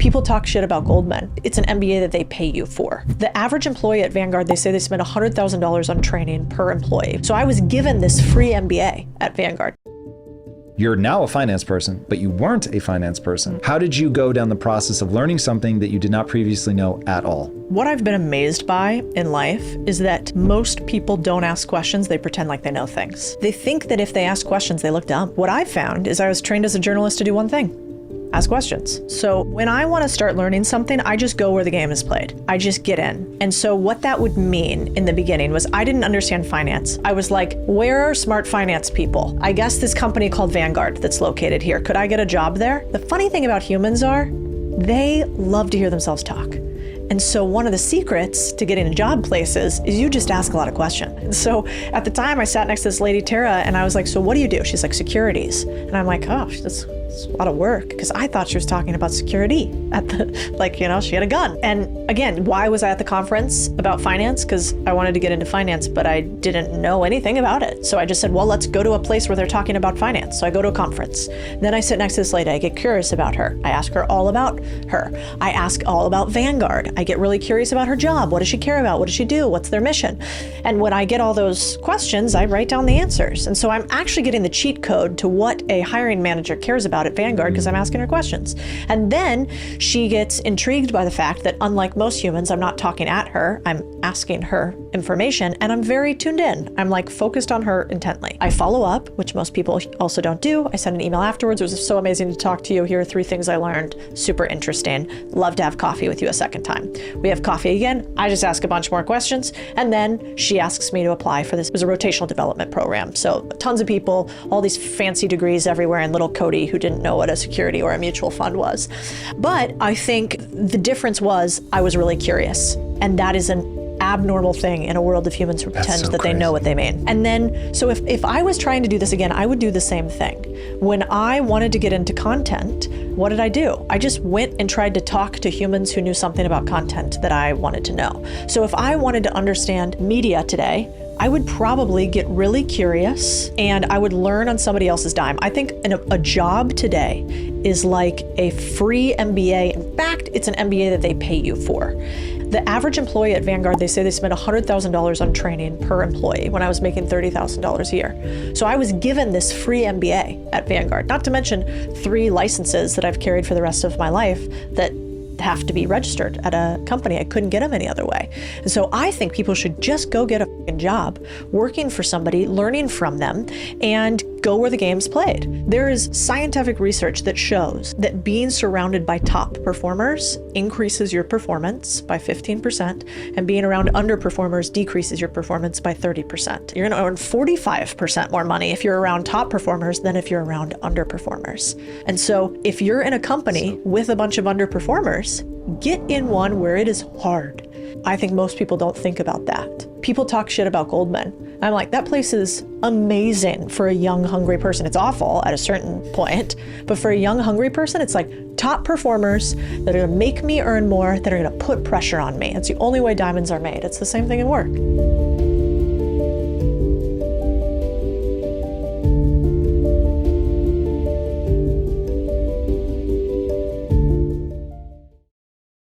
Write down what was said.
People talk shit about Goldman. It's an MBA that they pay you for. The average employee at Vanguard, they say they spend $100,000 on training per employee. So I was given this free MBA at Vanguard. You're now a finance person, but you weren't a finance person. How did you go down the process of learning something that you did not previously know at all? What I've been amazed by in life is that most people don't ask questions, they pretend like they know things. They think that if they ask questions, they look dumb. What I found is I was trained as a journalist to do one thing: ask questions. So when I want to start learning something, I just go where the game is played. I just get in. And so what that would mean in the beginning was I didn't understand finance. I was like, where are smart finance people? I guess this company called Vanguard that's located here. Could I get a job there? The funny thing about humans are they love to hear themselves talk. And so one of the secrets to getting a job places is you just ask a lot of questions. And so at the time I sat next to this lady, Tara, and I was like, so what do you do? She's like, securities. And I'm like, oh, that's a lot of work, because I thought she was talking about security at the, like, you know, she had a gun. And again, why was I at the conference about finance? Because I wanted to get into finance, but I didn't know anything about it. So I just said, well, let's go to a place where they're talking about finance. So I go to a conference. Then I sit next to this lady. I get curious about her. I ask her all about her. I ask all about Vanguard. I get really curious about her job. What does she care about? What does she do? What's their mission? And when I get all those questions, I write down the answers. And so I'm actually getting the cheat code to what a hiring manager cares about at Vanguard, because I'm asking her questions. And then she gets intrigued by the fact that, unlike most humans, I'm not talking at her, I'm asking her information, and I'm very tuned in. I'm like focused on her intently. I follow up, which most people also don't do. I send an email afterwards. It was so amazing to talk to you. Here are 3 things I learned. Super interesting. Love to have coffee with you a second time. We have coffee again. I just ask a bunch more questions. And then she asks me to apply for this. It was a rotational development program. So tons of people, all these fancy degrees everywhere, and little Codie who didn't know what a security or a mutual fund was. But I think the difference was I was really curious. And that is an abnormal thing in a world of humans who pretend that they know what they mean. And then, so if I was trying to do this again, I would do the same thing. When I wanted to get into content, what did I do? I just went and tried to talk to humans who knew something about content that I wanted to know. So if I wanted to understand media today, I would probably get really curious and I would learn on somebody else's dime. I think a job today is like a free MBA. In fact, it's an MBA that they pay you for. The average employee at Vanguard, they say they spend $100,000 on training per employee when I was making $30,000 a year. So I was given this free MBA at Vanguard, not to mention 3 licenses that I've carried for the rest of my life that have to be registered at a company. I couldn't get them any other way. And so I think people should just go get a job working for somebody, learning from them, and go where the game's played. There is scientific research that shows that being surrounded by top performers increases your performance by 15%, and being around underperformers decreases your performance by 30%. You're gonna earn 45% more money if you're around top performers than if you're around underperformers. And so if you're in a company with a bunch of underperformers, get in one where it is hard. I think most people don't think about that. People talk shit about Goldman. I'm like, that place is amazing for a young, hungry person. It's awful at a certain point, but for a young, hungry person, it's like top performers that are gonna make me earn more, that are gonna put pressure on me. It's the only way diamonds are made. It's the same thing in work.